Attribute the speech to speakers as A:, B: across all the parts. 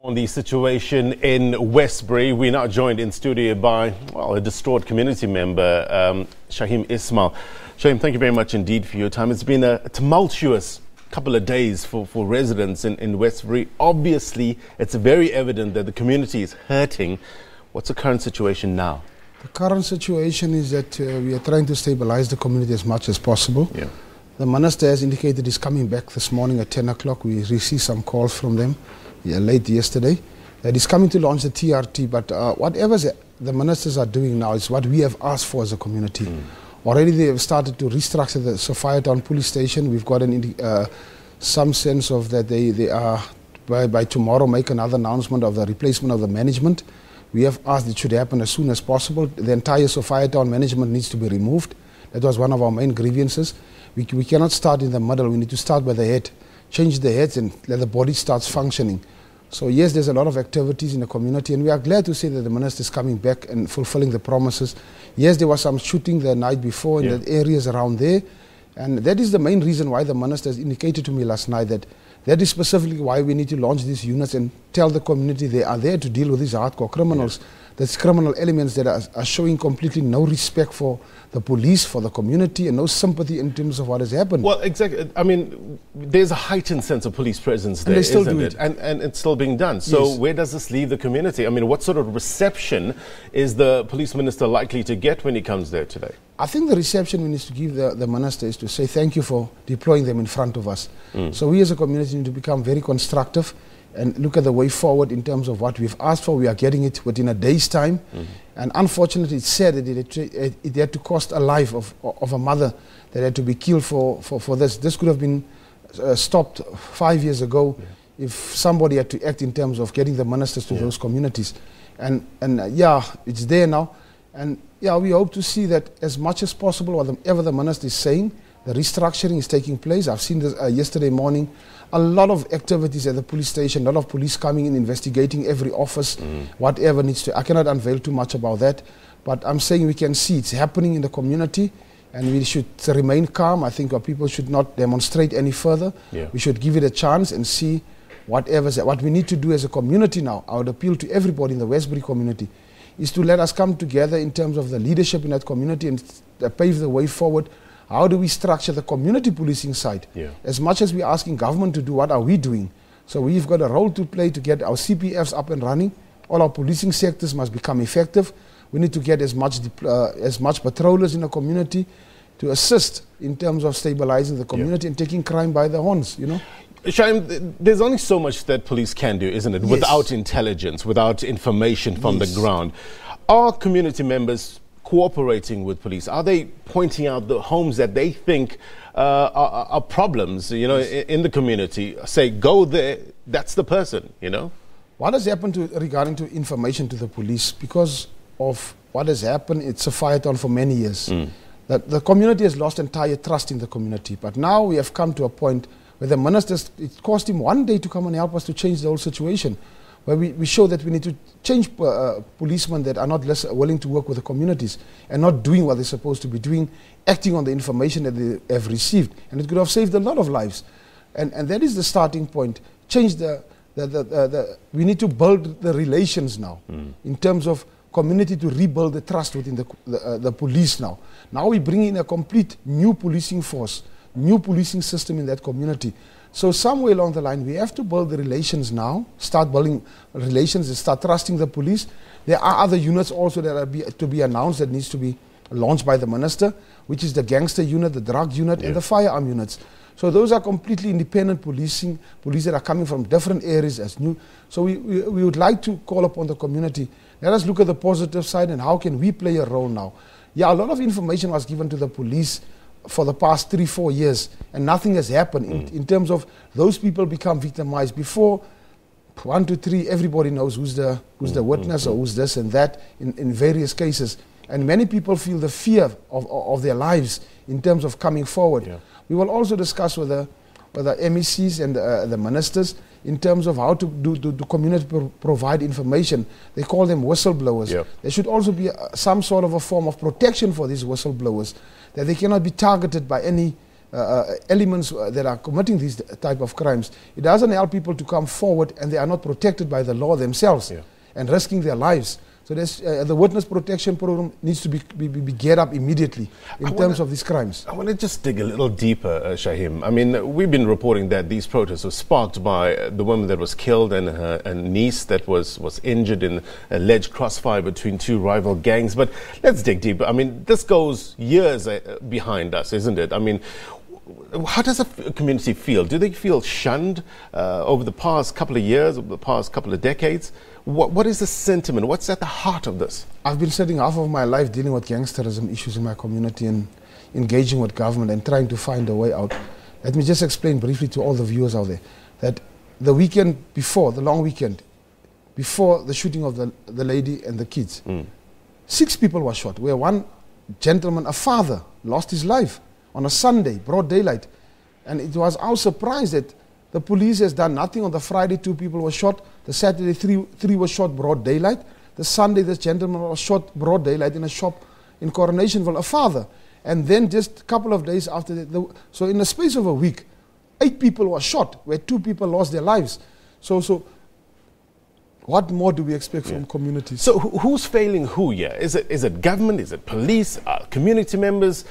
A: On the situation in Westbury, we're now joined in studio by, well, a distraught community member, Shahiem Ismael. Shahiem, thank you very much indeed for your time. It's been a tumultuous couple of days for residents in Westbury. Obviously, it's very evident that the community is hurting. What's the current situation now?
B: The current situation is that we are trying to stabilize the community as much as possible. Yeah. The minister has indicated he's coming back this morning at 10 o'clock. We received some calls from them late yesterday that he's coming to launch the TRT, but whatever the ministers are doing now is what we have asked for as a community. Already they have started to restructure the Sophia Town police station. We've got some sense of that they are by tomorrow make another announcement of the replacement of the management. We have asked it should happen as soon as possible. The entire Sophia Town management needs to be removed. That was one of our main grievances. We cannot start in the middle. We need to start by the head, change the heads and let the body start functioning. So yes, there's a lot of activities in the community, and we are glad to say that the minister is coming back and fulfilling the promises. Yes, there was some shooting the night before in the areas around there, and that is the main reason why the minister has indicated to me last night that is specifically why we need to launch these units and tell the community they are there to deal with these hardcore criminals. There's criminal elements that are showing completely no respect for the police, for the community, and no sympathy in terms of what has happened.
A: Well, exactly. I mean, there's a heightened sense of police presence there, isn't it? And it's still being done. So where does this leave the community? I mean, what sort of reception is the police minister likely to get when he comes there today?
B: I think the reception we need to give the minister is to say thank you for deploying them in front of us. So we as a community need to become very constructive and look at the way forward in terms of what we've asked for. We are getting it within a day's time. And unfortunately, it's sad that it had to cost a life of a mother that had to be killed for this. This could have been stopped 5 years ago if somebody had to act in terms of getting the ministers to those communities. And yeah, it's there now. And yeah, we hope to see that as much as possible, whatever the minister is saying, the restructuring is taking place. I've seen this yesterday morning. A lot of activities at the police station, a lot of police coming in, investigating every office, whatever needs to. I cannot unveil too much about that, but I'm saying we can see it's happening in the community, and we should remain calm. I think our people should not demonstrate any further. We should give it a chance and see what we need to do as a community now. I would appeal to everybody in the Westbury community is to let us come together in terms of the leadership in that community and pave the way forward. How do we structure the community policing side? As much as we're asking government to do, what are we doing? So we've got a role to play to get our CPFs up and running. All our policing sectors must become effective. We need to get as much patrollers in the community to assist in terms of stabilizing the community and taking crime by the horns, you know.
A: Shahiem, there's only so much that police can do, isn't it? Without intelligence, without information from the ground. Are community members cooperating with police? Are they pointing out the homes that they think are problems, you know, in the community? Say, go there, that's the person, you know?
B: What has happened regarding to information to the police, because of what has happened, it's a fight on for many years. That the community has lost entire trust in the community. But now we have come to a point where the ministers, it cost him one day to come and help us to change the whole situation, where we show that we need to change policemen that are not less willing to work with the communities and not doing what they're supposed to be doing, acting on the information that they have received. And it could have saved a lot of lives. And that is the starting point. Change we need to build the relations now in terms of community, to rebuild the trust within the police now. Now we bring in a complete new policing force, new policing system in that community. So somewhere along the line, we have to build the relations now, start building relations and start trusting the police. There are other units also that are to be announced that needs to be launched by the minister, which is the gangster unit, the drug unit, and the firearm units. So those are completely independent police that are coming from different areas as new. So we would like to call upon the community. Let us look at the positive side and how can we play a role now. Yeah, a lot of information was given to the police for the past 3-4 years, and nothing has happened in terms of those people become victimized. Before 1 to 3, everybody knows who's the witness or who's this and that in various cases. And many people feel the fear of their lives in terms of coming forward. We will also discuss with the MECs and the ministers in terms of how to do community provide information. They call them whistleblowers. There should also be some sort of a form of protection for these whistleblowers, that they cannot be targeted by any elements that are committing these type of crimes, it doesn't help people to come forward, and they are not protected by the law themselves and risking their lives. So the witness protection program needs to be geared up immediately in terms of these crimes.
A: I want to just dig a little deeper, Shahiem. I mean, we've been reporting that these protests were sparked by the woman that was killed and her niece that was injured in alleged crossfire between two rival gangs. But let's dig deeper. I mean, this goes years behind us, isn't it? I mean, how does a community feel? Do they feel shunned over the past couple of years, over the past couple of decades? What is the sentiment? What's at the heart of this?
B: I've been spending half of my life dealing with gangsterism issues in my community and engaging with government and trying to find a way out. Let me just explain briefly to all the viewers out there that the weekend before, the long weekend, before the shooting of the lady and the kids, 6 people were shot, where one gentleman, a father, lost his life on a Sunday, broad daylight. And it was our surprise that the police has done nothing. On the Friday, 2 people were shot. The Saturday, three were shot broad daylight. The Sunday, this gentleman was shot broad daylight in a shop in Coronationville, a father. And then just a couple of days after that, so in the space of a week, 8 people were shot, where 2 people lost their lives. So what more do we expect from communities?
A: So who's failing who here? Is it government? Is it police? Community members?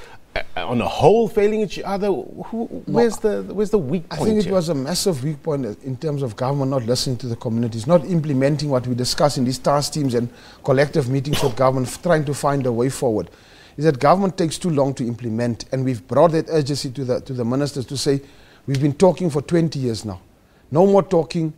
A: On a whole, failing each other? Where's the weak point?
B: I think it
A: here?
B: was a massive weak point in terms of government not listening to the communities, not implementing what we discuss in these task teams and collective meetings with government, trying to find a way forward. Is that government takes too long to implement, and we've brought that urgency to the ministers to say, we've been talking for 20 years now. No more talking.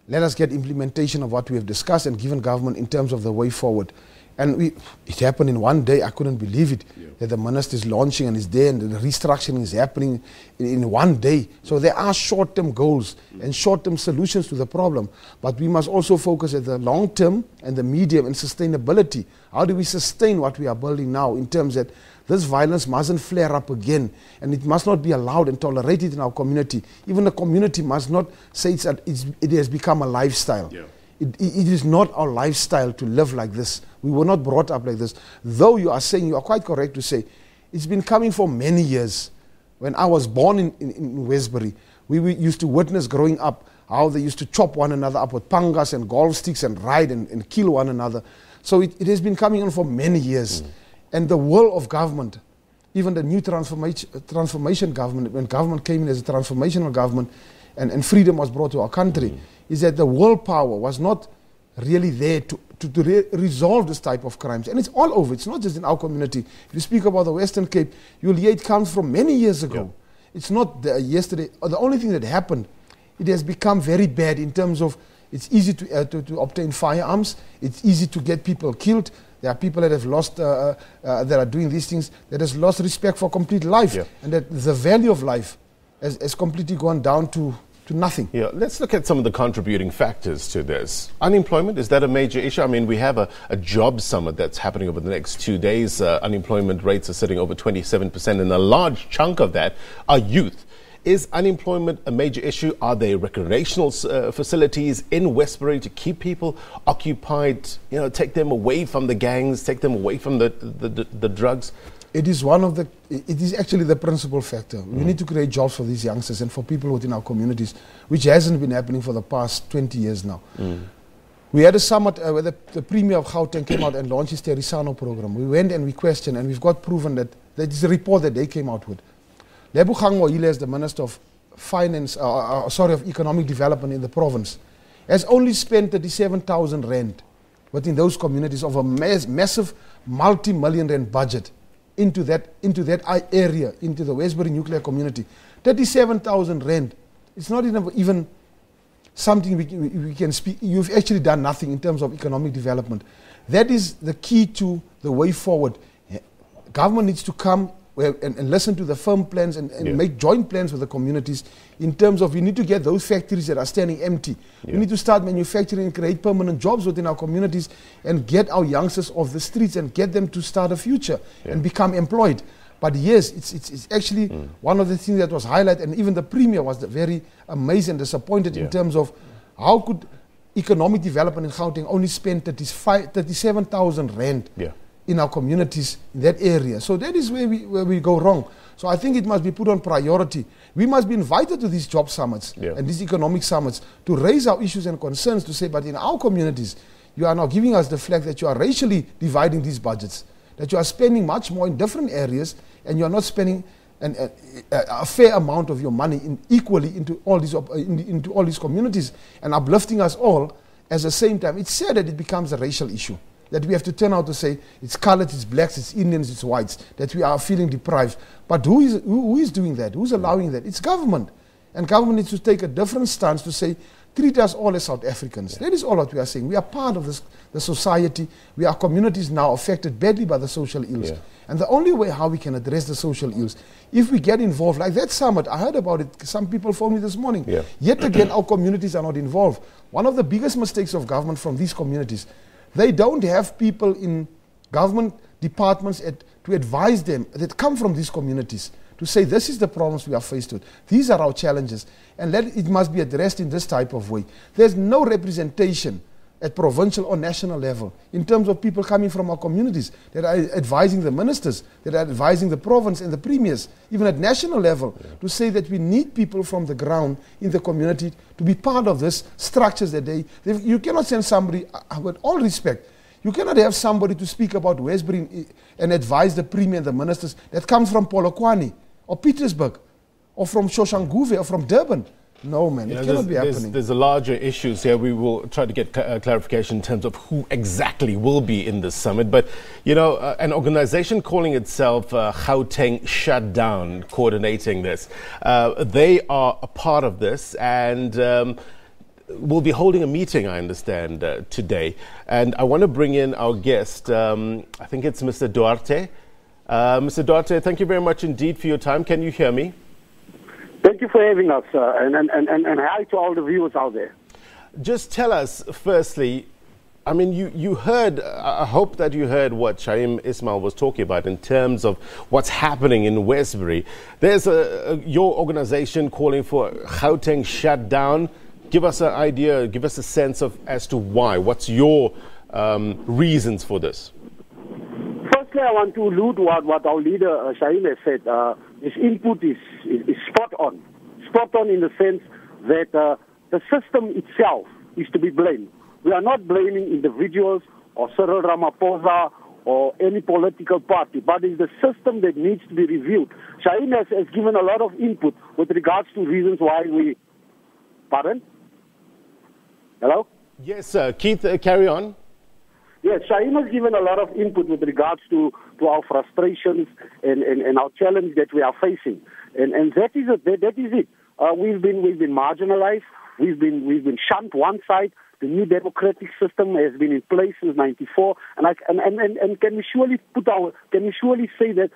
B: Let us get implementation of what we have discussed and given government in terms of the way forward. And it happened in one day. I couldn't believe it, that the minister is launching and is there, and the restructuring is happening in one day. So there are short-term goals and short-term solutions to the problem. But we must also focus at the long-term and the medium and sustainability. How do we sustain what we are building now in terms that this violence mustn't flare up again, and it must not be allowed and tolerated in our community. Even the community must not say it has become a lifestyle. It is not our lifestyle to live like this. We were not brought up like this. Though you are saying, you are quite correct to say, it's been coming for many years. When I was born in Westbury, we used to witness growing up how they used to chop one another up with pangas and golf sticks and ride and kill one another. So it has been coming on for many years. And the will of government, even the new transformation government, when government came in as a transformational government and freedom was brought to our country, is that the willpower was not really there to resolve this type of crimes. And it's all over. It's not just in our community. If you speak about the Western Cape, you'll hear it comes from many years ago. It's not yesterday. The only thing that happened, it has become very bad in terms of it's easy to obtain firearms. It's easy to get people killed. There are people that have lost, that are doing these things, that has lost respect for complete life. And that the value of life has completely gone down to nothing.
A: Let's look at some of the contributing factors to this. Unemployment, is that a major issue? I mean, we have a job summit that's happening over the next 2 days. Unemployment rates are sitting over 27%, and a large chunk of that are youth. Is unemployment a major issue? Are there recreational facilities in Westbury to keep people occupied, take them away from the gangs, take them away from the drugs?
B: It is actually the principal factor. We need to create jobs for these youngsters and for people within our communities, which hasn't been happening for the past 20 years now. We had a summit where the Premier of Gauteng came out and launched his Terisano program. We went and we questioned, and we've got proven that is a report that they came out with. Lebogang Moile, as the Minister of Finance, of Economic Development in the province, has only spent 37,000 rand within those communities of a massive multi-million rand budget into that area, into the Westbury nuclear community. 37,000 rand. It's not even something we can speak. You've actually done nothing in terms of economic development. That is the key to the way forward. Government needs to come and listen to the firm plans and make joint plans with the communities in terms of we need to get those factories that are standing empty. We need to start manufacturing and create permanent jobs within our communities and get our youngsters off the streets and get them to start a future and become employed. But yes, it's actually one of the things that was highlighted, and even the Premier was very amazed and disappointed in terms of how could economic development in Gauteng only spend 37,000 rand in our communities in that area. So that is where we go wrong. So I think it must be put on priority. We must be invited to these job summits and these economic summits to raise our issues and concerns, to say, but in our communities, you are now giving us the flag that you are racially dividing these budgets, that you are spending much more in different areas, and you are not spending a fair amount of your money equally into all these communities and uplifting us all at the same time. It's sad that it becomes a racial issue, that we have to turn out to say it's colored, it's blacks, it's Indians, it's whites, that we are feeling deprived. But who is doing that? Who's allowing that? It's government. And government needs to take a different stance to say, treat us all as South Africans. That is all what we are saying. We are part of the society. We are communities now affected badly by the social ills. And the only way how we can address the social ills, if we get involved, like that summit, I heard about it, some people phoned me this morning. Yet again, our communities are not involved. One of the biggest mistakes of government from these communities, they don't have people in government departments to advise them that come from these communities, to say this is the problems we are faced with. These are our challenges, and it must be addressed in this type of way. There's no representation at provincial or national level in terms of people coming from our communities that are advising the ministers, that are advising the province and the premiers, even at national level, to say that we need people from the ground in the community to be part of this structures that you cannot send somebody, with all respect, you cannot have somebody to speak about Westbury and advise the premier and the ministers that comes from Polokwane or Pietersburg or from Soshanguve or from Durban. No, man, it cannot be happening.
A: There's a larger issues here. We will try to get clarification in terms of who exactly will be in this summit. But, you know, an organization calling itself Gauteng Shutdown, coordinating this, they are a part of this and will be holding a meeting, I understand, today. And I want to bring in our guest. I think it's Mr. Duarte. Mr. Duarte, thank you very much indeed for your time. Can you hear me?
C: Thank you for having us, and hi to all the viewers out there.
A: Just tell us, firstly, I mean, you heard, I hope that you heard what Shahiem Ismael was talking about in terms of what's happening in Westbury. There's your organization calling for Gauteng Shutdown. Give us an idea, give us a sense of as to why. What's your reasons for this?
C: Firstly, I want to allude what our leader Shahiem has said. His input is spot on. Spot on in the sense that the system itself is to be blamed. We are not blaming individuals or Cyril Ramaphosa or any political party, but it's the system that needs to be reviewed. Shahiem has given a lot of input with regards to reasons why we... Pardon? Hello?
A: Yes, sir. Keith, carry on.
C: Yes, Shahiem has given a lot of input with regards to our frustrations and our challenge that we are facing, and that is it. We've been marginalized. We've been shunned one side. The new democratic system has been in place since '94, and can we surely say that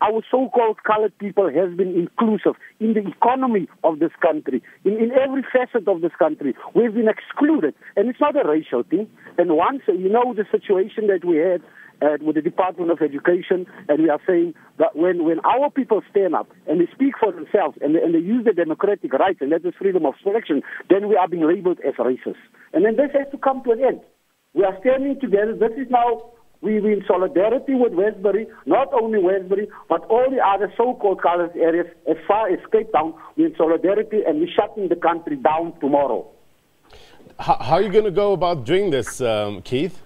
C: our so-called colored people has been inclusive in the economy of this country, in every facet of this country. We've been excluded, and it's not a racial thing. And once you know the situation that we had with the Department of Education, and we are saying that when our people stand up and they speak for themselves and they use their democratic rights, and that is freedom of selection, then we are being labeled as racist. And then this has to come to an end. We are standing together. This is now, we're in solidarity with Westbury, not only Westbury, but all the other so-called colored areas as far as Cape Town. We're in solidarity, and we're shutting the country down tomorrow.
A: How are you going to go about doing this, Keith?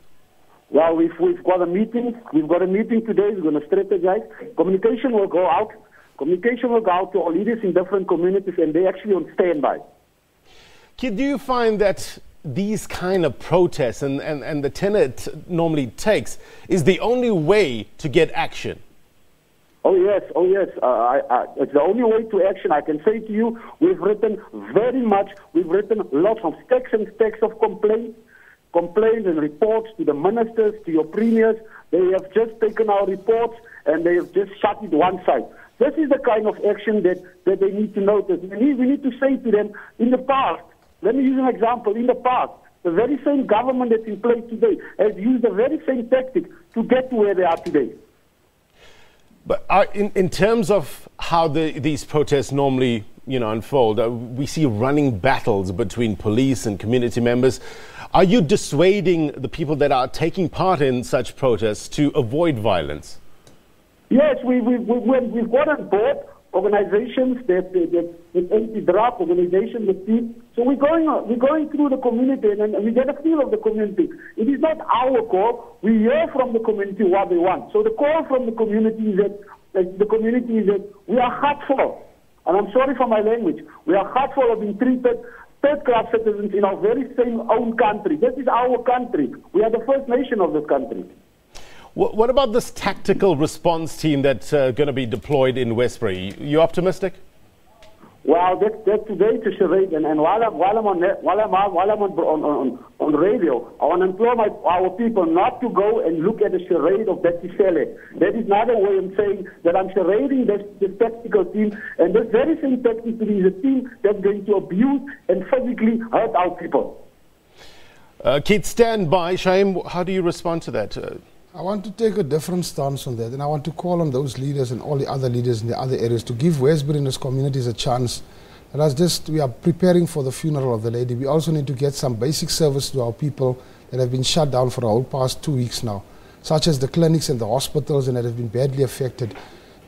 C: Well, we've got a meeting. We've got a meeting today. We're going to strategize. Communication will go out. Communication will go out to all leaders in different communities, and they're actually on standby.
A: Keith, do you find that these kind of protests and the tenor it normally takes is the only way to get action?
C: Oh yes. It's the only way to action. I can say to you, we've written lots of stacks and stacks of complaints and reports to the ministers, to your premiers. They have just taken our reports and they have just shut it one side. This is the kind of action that they need to notice. We need to say to them, in the past, let me use an example. In the past, the very same government that's in place today has used the very same tactic to get to where they are today.
A: But in terms of how these protests normally unfold, we see running battles between police and community members. Are you dissuading the people that are taking part in such protests to avoid violence?
C: Yes, we've got on board organizations that anti-drug organizations, so we're going through the community and we get a feel of the community. It is not our call. We hear from the community what they want. So the call from the community is that we are hurtful, and I'm sorry for my language. We are hurtful of being treated third-class citizens in our very same own country. This is our country. We are the first nation of this country.
A: What about this tactical response team that's going to be deployed in Westbury? You optimistic?
C: Well, that's today to charade, and while I'm on radio, I want to implore our people not to go and look at the charade of Betty Shelley. That is another way of saying that I'm charading this tactical team, and this very same tactical team is a team that's going to abuse and physically hurt our people.
A: Keith, stand by. Shahiem, how do you respond to that?
B: I want to take a different stance on that, and I want to call on those leaders and all the other leaders in the other areas to give Westbury and its communities a chance. And we are preparing for the funeral of the lady. We also need to get some basic service to our people that have been shut down for the whole past 2 weeks now, such as the clinics and the hospitals, and that have been badly affected.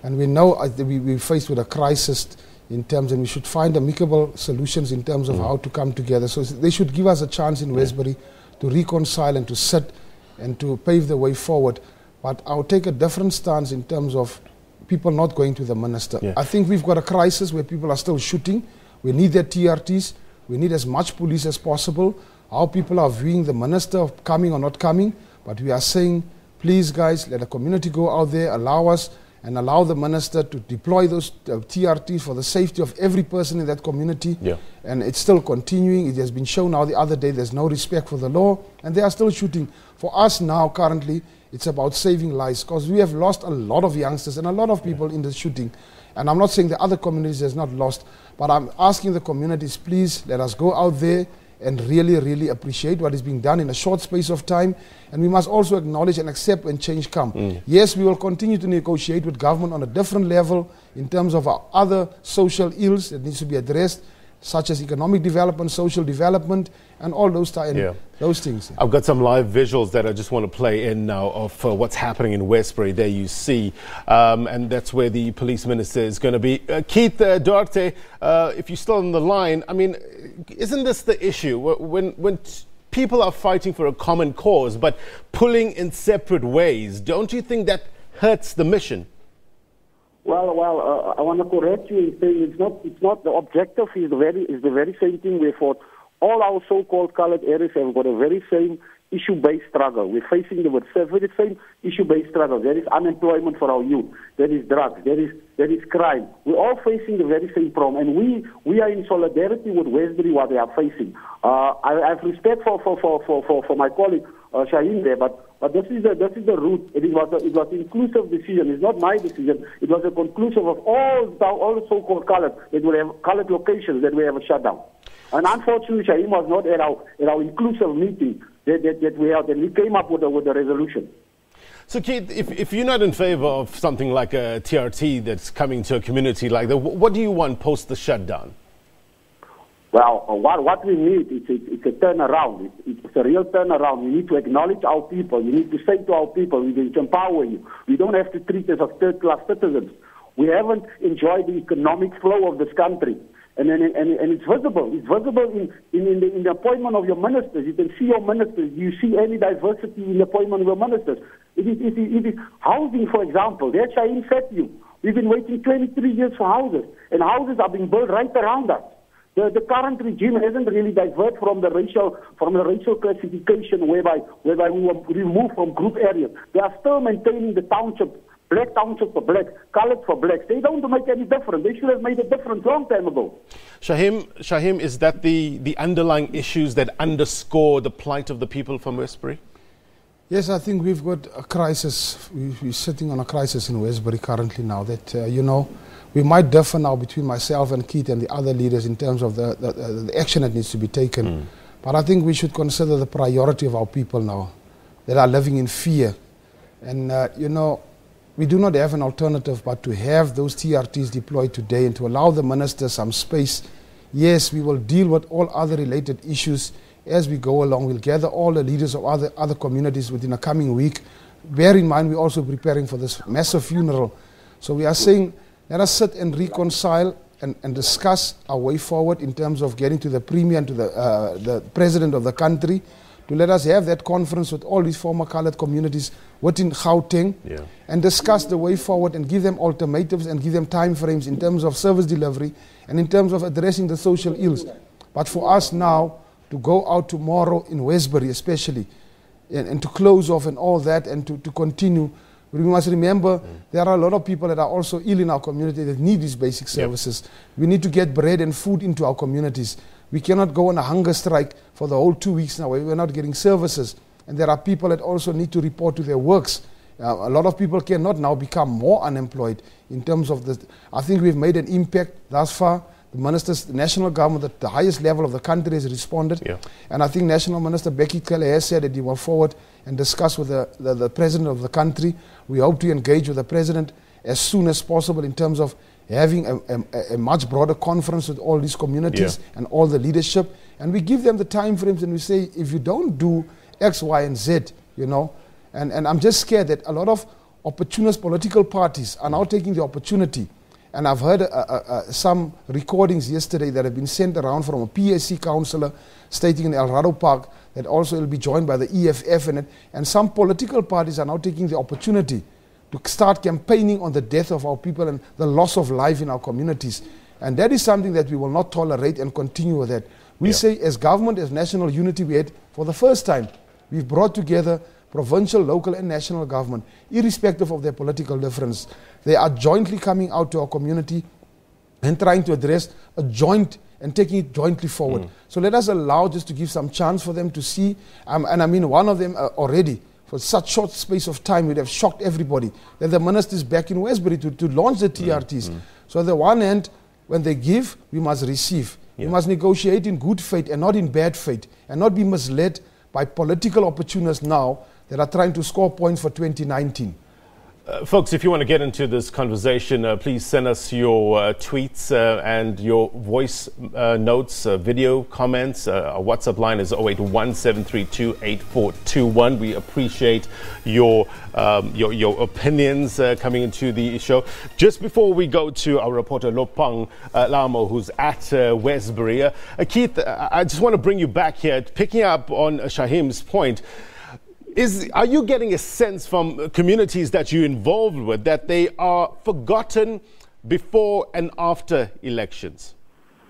B: And we know we're faced with a crisis in terms, and we should find amicable solutions in terms of how to come together. So they should give us a chance in Westbury to reconcile and to sit and to pave the way forward. But I'll take a different stance in terms of people not going to the minister.
A: Yeah.
B: I think we've got a crisis where people are still shooting. We need their TRTs. We need as much police as possible. Our people are viewing the minister coming or not coming, but we are saying, please guys, let the community go out there, allow us, and allow the minister to deploy those TRTs for the safety of every person in that community.
A: Yeah.
B: And it's still continuing. It has been shown now the other day there's no respect for the law, and they are still shooting. For us now, currently, it's about saving lives, because we have lost a lot of youngsters and a lot of people in the shooting. And I'm not saying the other communities has not lost, but I'm asking the communities, please let us go out there and really, really appreciate what is being done in a short space of time. And we must also acknowledge and accept when change comes. Yes, we will continue to negotiate with government on a different level in terms of our other social ills that needs to be addressed, such as economic development, social development, and all those things.
A: I've got some live visuals that I just want to play in now of what's happening in Westbury. There you see, and that's where the police minister is going to be. Keith Duarte, if you're still on the line, I mean, isn't this the issue? When people are fighting for a common cause but pulling in separate ways, don't you think that hurts the mission?
C: Well, I want to correct you in saying it's not the objective is the very same thing we fought. All our so-called colored areas have got a very same issue-based struggle. We're facing the very same issue-based struggle. There is unemployment for our youth. There is drugs. There is crime. We're all facing the very same problem, and we are in solidarity with Westbury what they are facing. I have respect for my colleague Shahiem there, but this is the route. It was an inclusive decision. It's not my decision. It was a conclusion of all the so-called colored that we have colored locations that we have a shutdown. And unfortunately, Shahiem was not at our inclusive meeting that we had, and we came up with a resolution.
A: So, Keith, if you're not in favor of something like a TRT that's coming to a community like that, what do you want post the shutdown?
C: Well, what we need is it's a turnaround. It's a real turnaround. We need to acknowledge our people. You need to say to our people, we need to empower you. We don't have to treat us as third-class citizens. We haven't enjoyed the economic flow of this country. And it's visible. It's visible in the appointment of your ministers. You can see your ministers. You see any diversity in the appointment of your ministers. It is housing, for example. There, Shahiem said to you, we've been waiting 23 years for houses, and houses are being built right around us. The current regime hasn't really diverted from the racial classification whereby we were removed from group areas. They are still maintaining the township. Black township for black, colored for blacks. They don't make any difference. They should have made a difference long time ago.
A: Shahiem, is that the underlying issues that underscore the plight of the people from Westbury?
B: Yes, I think we've got a crisis. We're sitting on a crisis in Westbury currently now that, we might differ now between myself and Keith and the other leaders in terms of the action that needs to be taken. But I think we should consider the priority of our people now that are living in fear. And, we do not have an alternative but to have those TRTs deployed today and to allow the minister some space. Yes, we will deal with all other related issues as we go along. We'll gather all the leaders of other communities within a coming week. Bear in mind, we're also preparing for this massive funeral. So we are saying, let us sit and reconcile and discuss our way forward in terms of getting to the Premier and to the President of the country, to let us have that conference with all these former coloured communities within Gauteng, and discuss the way forward and give them ultimatums and give them time frames in terms of service delivery and in terms of addressing the social ills. But for us now to go out tomorrow in Westbury especially, and to close off and all that, and to continue, we must remember there are a lot of people that are also ill in our community that need these basic services. We need to get bread and food into our communities. We cannot go on a hunger strike for the whole 2 weeks now where we're not getting services. And there are people that also need to report to their works. A lot of people cannot now become more unemployed in terms of the... I think we've made an impact thus far. The ministers, the national government at the highest level of the country has responded. And I think National Minister Becky Cele has said that he will forward and discuss with the President of the country. We hope to engage with the President as soon as possible in terms of having a much broader conference with all these communities and all the leadership. And we give them the time frames and we say, if you don't do X, Y, and Z, you know, and I'm just scared that a lot of opportunist political parties are now taking the opportunity. And I've heard some recordings yesterday that have been sent around from a PSC councillor stating in El Rado Park that also will be joined by the EFF in it. And some political parties are now taking the opportunity to start campaigning on the death of our people and the loss of life in our communities. And that is something that we will not tolerate and continue with that. We say as government, as national unity, we had, for the first time, we've brought together provincial, local and national government, irrespective of their political difference. They are jointly coming out to our community and trying to address a joint and taking it jointly forward. So let us allow just to give some chance for them to see. And I mean, one of them already, for such short space of time, would have shocked everybody that the minister is back in Westbury to launch the TRTs. So on the one hand, when they give, we must receive. We must negotiate in good faith and not in bad faith, and not be misled by political opportunists now that are trying to score points for 2019.
A: Folks, if you want to get into this conversation, please send us your tweets and your voice notes, video comments. Our WhatsApp line is 0817328421. We appreciate your opinions coming into the show. Just before we go to our reporter Lopang Lamo, who's at Westbury, Keith, I just want to bring you back here, picking up on Shahiem's point. Are you getting a sense from communities that you're involved with that they are forgotten before and after elections?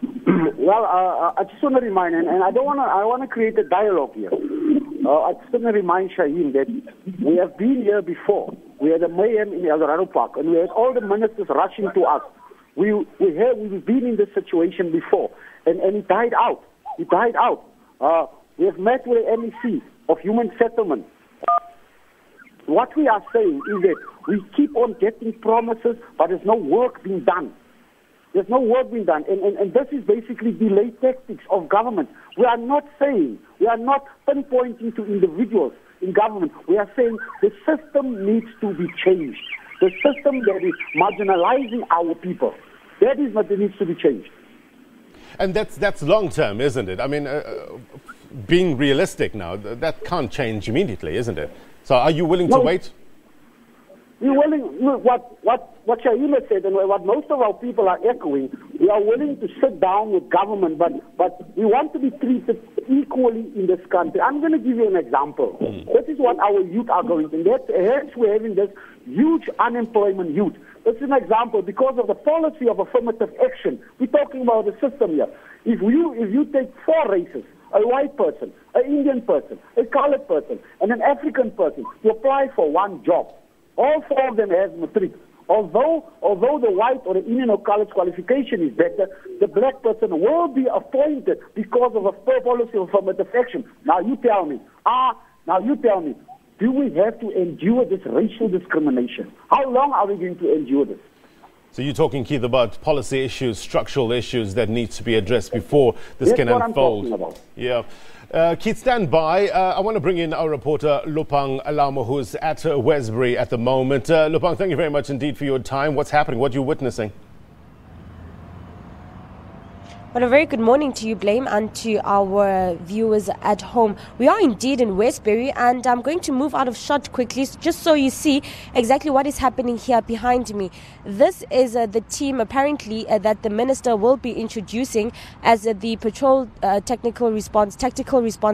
C: Well, I just want to remind, and I want to create a dialogue here. I just want to remind Shahiem that we have been here before. We had a mayhem in El Rado Park, and we had all the ministers rushing to us. We've been in this situation before, and it died out. It died out. We have met with the MEC of Human Settlement. What we are saying is that we keep on getting promises, but there's no work being done. There's no work being done. And this is basically delay tactics of government. We are not pinpointing to individuals in government. We are saying the system needs to be changed. The system that is marginalizing our people, that is what needs to be changed.
A: And that's long term, isn't it? I mean, being realistic now, that can't change immediately, isn't it? So are you willing to wait?
C: We're willing. What Shahiem said, and what most of our people are echoing, we are willing to sit down with government, but we want to be treated equally in this country. I'm going to give you an example. This is what our youth are going through. Hence we're having this huge unemployment youth. This is an example because of the policy of affirmative action. We're talking about the system here. If you take 4 races, a white person, an Indian person, a colored person, and an African person to apply for one job, all 4 of them have matric. Although the white or the Indian or colored qualification is better, the black person will be appointed because of a policy of affirmative action. Now you tell me, do we have to endure this racial discrimination? How long are we going to endure this?
A: So you're talking, Keith, about policy issues, structural issues that need to be addressed before this can unfold.
C: I'm talking about.
A: Yeah. Keith, stand by. I want to bring in our reporter, Lopang Lamo, who's at Westbury at the moment. Lopang, thank you very much indeed for your time. What's happening? What are you witnessing?
D: Well, a very good morning to you, Blame, and to our viewers at home. We are indeed in Westbury, and I'm going to move out of shot quickly just so you see exactly what is happening here behind me. This is the team, apparently, that the minister will be introducing as the patrol tactical response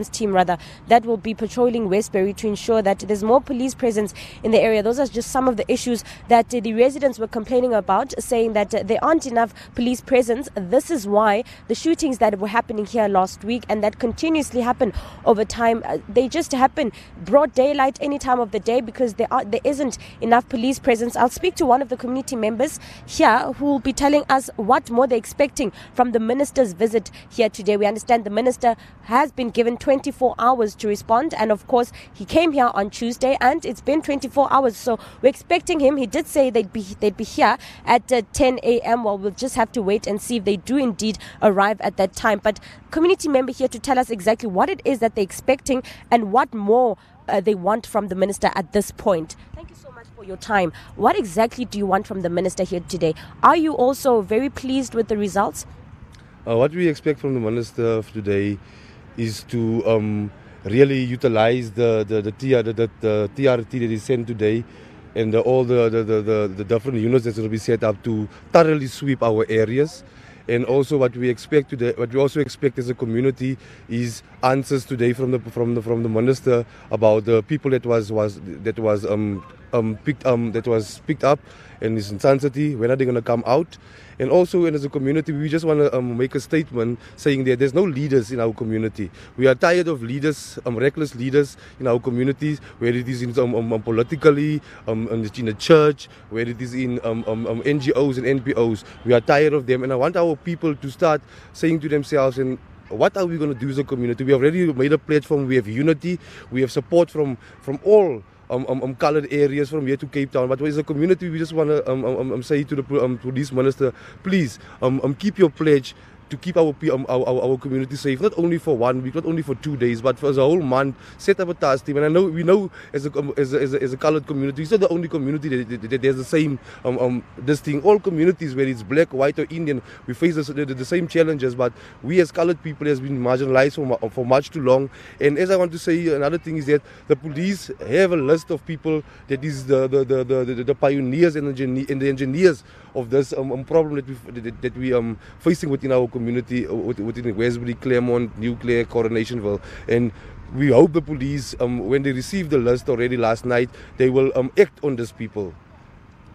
D: team, that will be patrolling Westbury to ensure that there's more police presence in the area. Those are just some of the issues that the residents were complaining about, saying that there aren't enough police presence. This is why the shootings that were happening here last week and that continuously happen over time, they just happen broad daylight any time of the day because there isn't enough police presence. I'll speak to one of the community members here who will be telling us what more they're expecting from the minister's visit here today. We understand the minister has been given 24 hours to respond, and of course he came here on Tuesday and it's been 24 hours, so we're expecting him. He did say they'd be here at 10 a.m. Well, we'll just have to wait and see if they do indeed arrive at that time. But community member here to tell us exactly what it is that they're expecting and what more they want from the minister at this point. Thank you so much for your time. What exactly do you want from the minister here today? Are you also very pleased with the results?
E: What we expect from the minister today is to really utilize the TRT that is sent today and all the different units that will be set up to thoroughly sweep our areas. And also what we expect today, what we also expect as a community, is answers today from the minister about the people that was picked up and his insanity. When are they going to come out? And also, and as a community, we just want to make a statement saying that there's no leaders in our community. We are tired of leaders, reckless leaders in our communities, whether it is in politically, in the church, whether it is in NGOs and NPOs. We are tired of them, and I want our people to start saying to themselves, and what are we going to do as a community? We have already made a platform. We have unity. We have support from all coloured areas from here to Cape Town. But as a community, we just want to say to the police minister, please keep your pledge to keep our community safe, not only for 1 week, not only for 2 days, but for a whole month. Set up a task team, and we know as a coloured community, it's not the only community that there's the same this thing. All communities, whether it's black, white, or Indian, we face the same challenges. But we as coloured people has been marginalised for much too long. And as I want to say, another thing is that the police have a list of people that is the pioneers and the engineers of this problem that we facing within our community, within Westbury, Claremont, New Clare, Coronationville. And we hope the police, when they receive the list already last night, they will act on these people.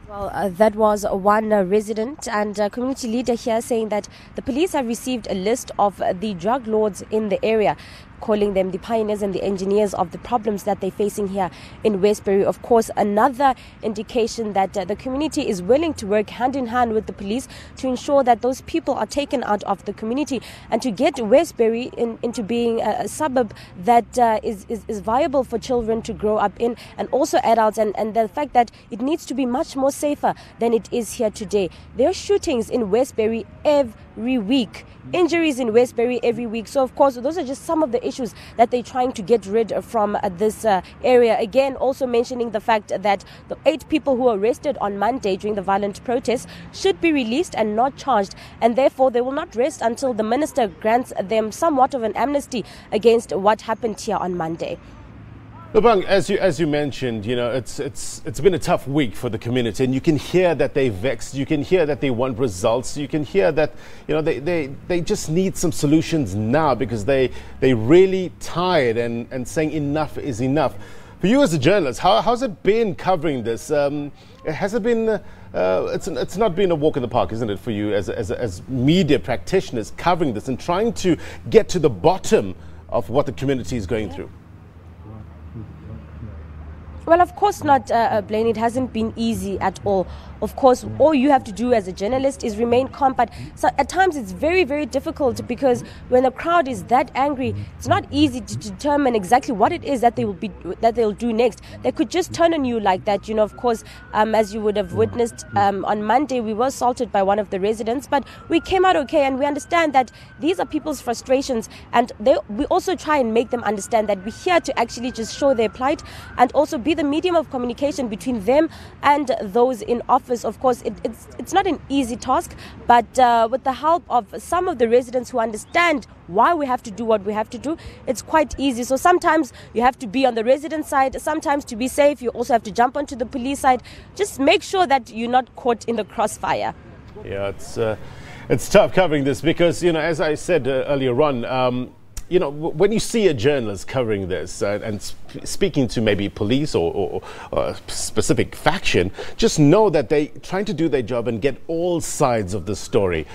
D: Well, that was one resident and community leader here saying that the police have received a list of the drug lords in the area, calling them the pioneers and the engineers of the problems that they're facing here in Westbury. Of course, another indication that the community is willing to work hand in hand with the police to ensure that those people are taken out of the community and to get Westbury into being a suburb that is viable for children to grow up in, and also adults, and the fact that it needs to be much more safer than it is here today. There are shootings in Westbury every week, injuries in Westbury every week. So of course those are just some of the issues that they're trying to get rid of from this area. Again, also mentioning the fact that the 8 people who were arrested on Monday during the violent protests should be released and not charged, and therefore they will not rest until the minister grants them somewhat of an amnesty against what happened here on Monday.
A: Lobang, as you mentioned, it's been a tough week for the community, and you can hear that they're vexed. You can hear that they want results. You can hear that they just need some solutions now because they really tired and saying enough is enough. For you as a journalist, how's it been covering this? Has it been? It's not been a walk in the park, isn't it, for you as media practitioners covering this and trying to get to the bottom of what the community is going through?
D: Well, of course not, Blaine. It hasn't been easy at all. Of course, all you have to do as a journalist is remain calm. But so at times it's very, very difficult because when the crowd is that angry, it's not easy to determine exactly what it is that they'll do next. They could just turn on you like that. Of course, as you would have witnessed on Monday, we were assaulted by one of the residents, but we came out okay, and we understand that these are people's frustrations, and we also try and make them understand that we're here to actually just show their plight and also be the medium of communication between them and those in office. Of course, it's not an easy task, but with the help of some of the residents who understand why we have to do what we have to do, it's quite easy. So sometimes you have to be on the resident side. Sometimes to be safe, you also have to jump onto the police side. Just make sure that you're not caught in the crossfire.
A: Yeah, it's tough covering this because, you know, as I said earlier on, you know, when you see a journalist covering this and speaking to maybe police or a specific faction, just know that they're trying to do their job and get all sides of the story,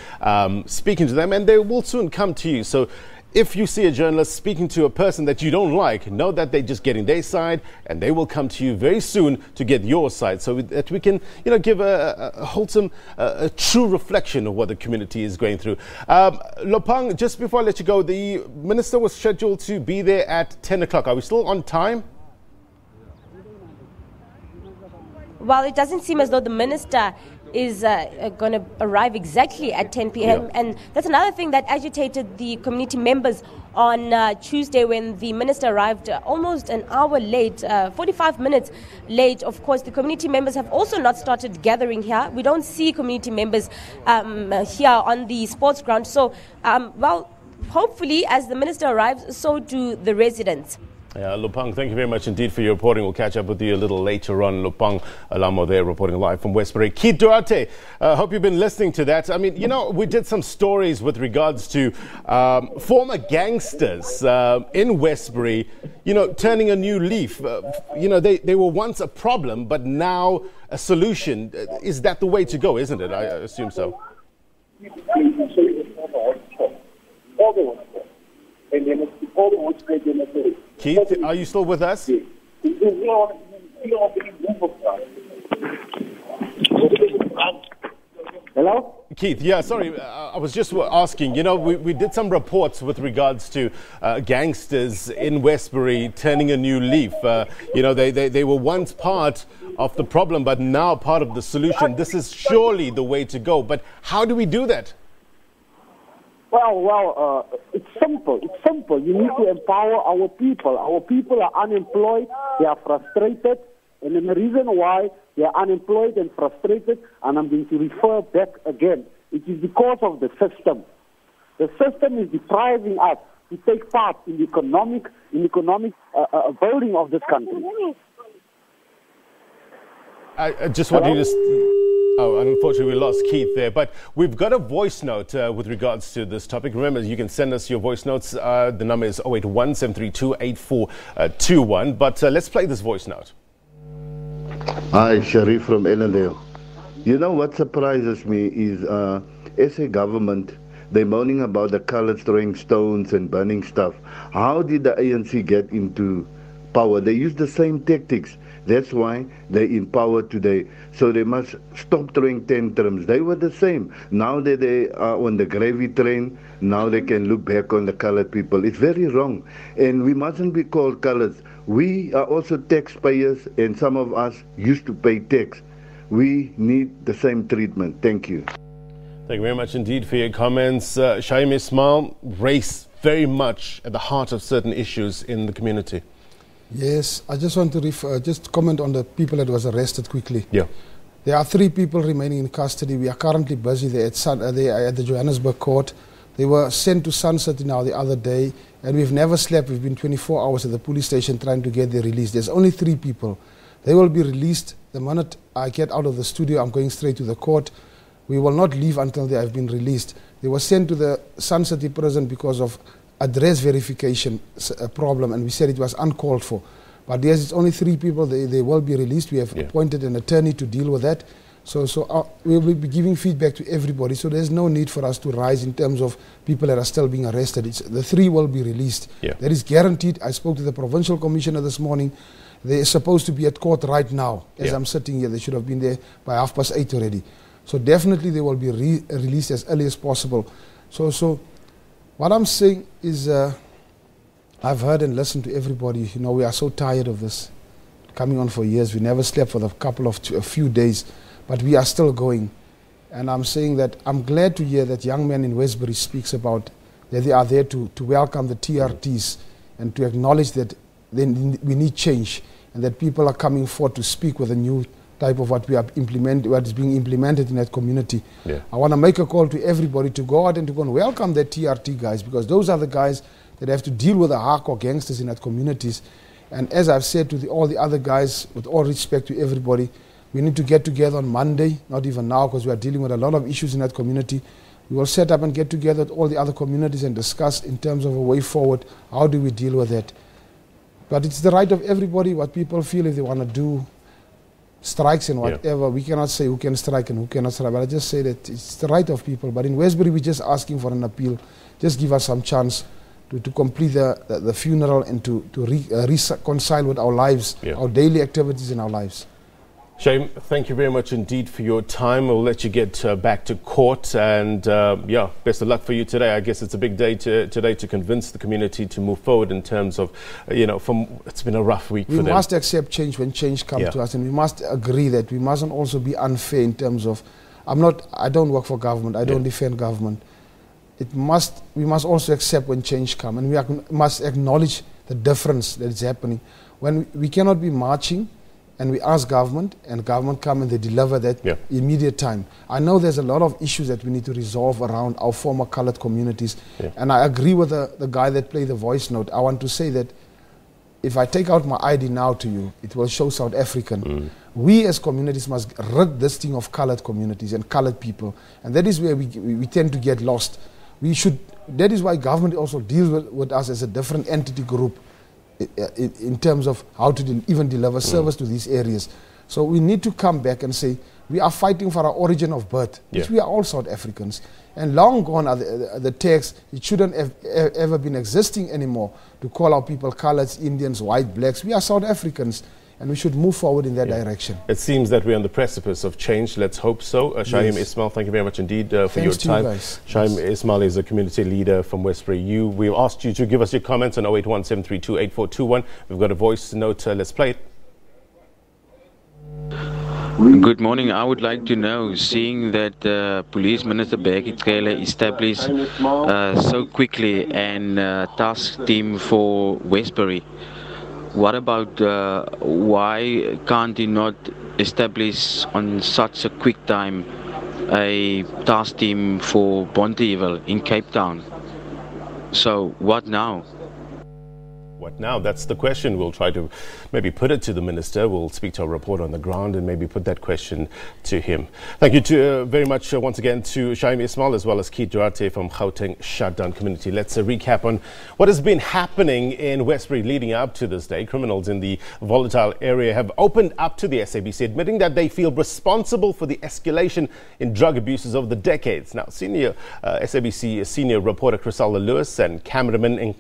A: speaking to them, and they will soon come to you. So if you see a journalist speaking to a person that you don't like, know that they're just getting their side, and they will come to you very soon to get your side, so that we can, you know, give a wholesome, a true reflection of what the community is going through. Lopang, just before I let you go, the minister was scheduled to be there at 10 o'clock. Are we still on time?
D: Well, it doesn't seem as though the minister is going to arrive exactly at 10 p.m.
A: Yeah.
D: And that's another thing that agitated the community members on Tuesday when the minister arrived almost an hour late, 45 minutes late. Of course, the community members have also not started gathering here. We don't see community members here on the sports ground. So, well, hopefully as the minister arrives, so do the residents.
A: Yeah, Lopang, thank you very much indeed for your reporting. We'll catch up with you a little later on. Lopang Alamo there reporting live from Westbury. Keith Duarte, hope you've been listening to that. I mean, you know, we did some stories with regards to former gangsters in Westbury, you know, turning a new leaf. You know, they were once a problem, but now a solution. Is that the way to go, isn't it? I assume so. Keith, are you still with us?
C: Hello?
A: Keith, yeah, sorry, I was just asking, you know, we did some reports with regards to gangsters in Westbury turning a new leaf. You know, they were once part of the problem, but now part of the solution. This is surely the way to go. But how do we do that?
C: Well, it's simple. It's simple. You need to empower our people. Our people are unemployed. They are frustrated. And then the reason why they are unemployed and frustrated, and I'm going to refer back again, it is because of the system. The system is depriving us to take part in the economic building of this country.
A: I just want you to... Oh, unfortunately, we lost Keith there. But we've got a voice note with regards to this topic. Remember, you can send us your voice notes. The number is 081-732-8421. But let's play this voice note.
F: Hi, Sharif from Ellendale. You know what surprises me is as a government, they're moaning about the colours throwing stones and burning stuff. How did the ANC get into power? They use the same tactics. That's why they're in power today. So they must stop throwing tantrums. They were the same. Now that they are on the gravy train, now they can look back on the colored people. It's very wrong. And we mustn't be called colors. We are also taxpayers, and some of us used to pay tax. We need the same treatment. Thank you.
A: Thank you very much indeed for your comments. Shahiem Ismael, race very much at the heart of certain issues in the community.
B: Yes, I just want to just comment on the people that was arrested quickly.
A: Yeah.
B: There are 3 people remaining in custody. We are currently busy there at the Johannesburg court. They were sent to Sunset now the other day, and we've never slept. We've been 24 hours at the police station trying to get their release. There's only 3 people. They will be released the minute I get out of the studio. I'm going straight to the court. We will not leave until they have been released. They were sent to the Sunset prison because of address verification problem, and we said it was uncalled for. But yes, it's only 3 people. They will be released. We have appointed an attorney to deal with that. So we will be giving feedback to everybody. So there's no need for us to rise in terms of people that are still being arrested. The 3 will be released.
A: Yeah.
B: That is guaranteed. I spoke to the provincial commissioner this morning. They're supposed to be at court right now. As I'm sitting here, they should have been there by 8:30 already. So definitely they will be released as early as possible. So what I'm saying is, I've heard and listened to everybody. You know, we are so tired of this coming on for years. We never slept for a few days, but we are still going. And I'm saying that I'm glad to hear that young man in Westbury speaks about that they are there to welcome the TRTs and to acknowledge that we need change and that people are coming forward to speak with a new type of what is being implemented in that community.
A: Yeah.
B: I want to make a call to everybody to go out and to go and welcome the TRT guys, because those are the guys that have to deal with the hardcore gangsters in that communities. And as I've said to all the other guys, with all respect to everybody, we need to get together on Monday, not even now, because we are dealing with a lot of issues in that community. We will set up and get together with all the other communities and discuss in terms of a way forward, how do we deal with that. But it's the right of everybody, what people feel if they want to do strikes and whatever. We cannot say who can strike and who cannot strike, but I just say that it's the right of people. But in Westbury, we're just asking for an appeal. Just give us some chance to complete the funeral and to reconcile with our lives, our daily activities in our lives.
A: Shahiem, thank you very much indeed for your time. We'll let you get back to court, and yeah, best of luck for you today. I guess it's a big day today to convince the community to move forward in terms of, it's been a rough week for them.
B: We must accept change when change comes to us, and we must agree that we mustn't also be unfair in terms of, I don't work for government, I don't defend government. We must also accept when change comes, and we must acknowledge the difference that is happening. When we cannot be marching and we ask government, and government come and they deliver that immediate time. I know there's a lot of issues that we need to resolve around our former colored communities, and I agree with the guy that played the voice note. I want to say that if I take out my ID now to you, it will show South African. We as communities must rid this thing of colored communities and colored people, and that is where we tend to get lost. That is why government also deals with us as a different entity group in terms of how to even deliver service to these areas. So we need to come back and say we are fighting for our origin of birth, which we are all South Africans. And long gone are the tags. It shouldn't have ever been existing anymore to call our people coloreds, Indians, white, blacks. We are South Africans, and we should move forward in that direction. It
A: seems that we're on the precipice of change. Let's hope so. Shahiem Ismael, thank you very much indeed for your time. Shahiem Ismael is a community leader from Westbury. We've asked you to give us your comments on 081-732-8421. We've got a voice note. Let's play it.
G: Good morning. I would like to know, seeing that Police Minister Bheki Cele established so quickly and task team for Westbury, what about why can't he not establish on such a quick time a task team for Bonteheuwel in Cape Town? So what now?
A: What now? That's the question. We'll try to maybe put it to the minister. We'll speak to a reporter on the ground and maybe put that question to him. Thank you very much once again to Shahiem Ismael as well as Keith Duarte from Gauteng Shutdown community. Let's recap on what has been happening in Westbury leading up to this day. Criminals in the volatile area have opened up to the SABC, admitting that they feel responsible for the escalation in drug abuses over the decades. Now, SABC senior reporter Chrisella Lewis and cameraman in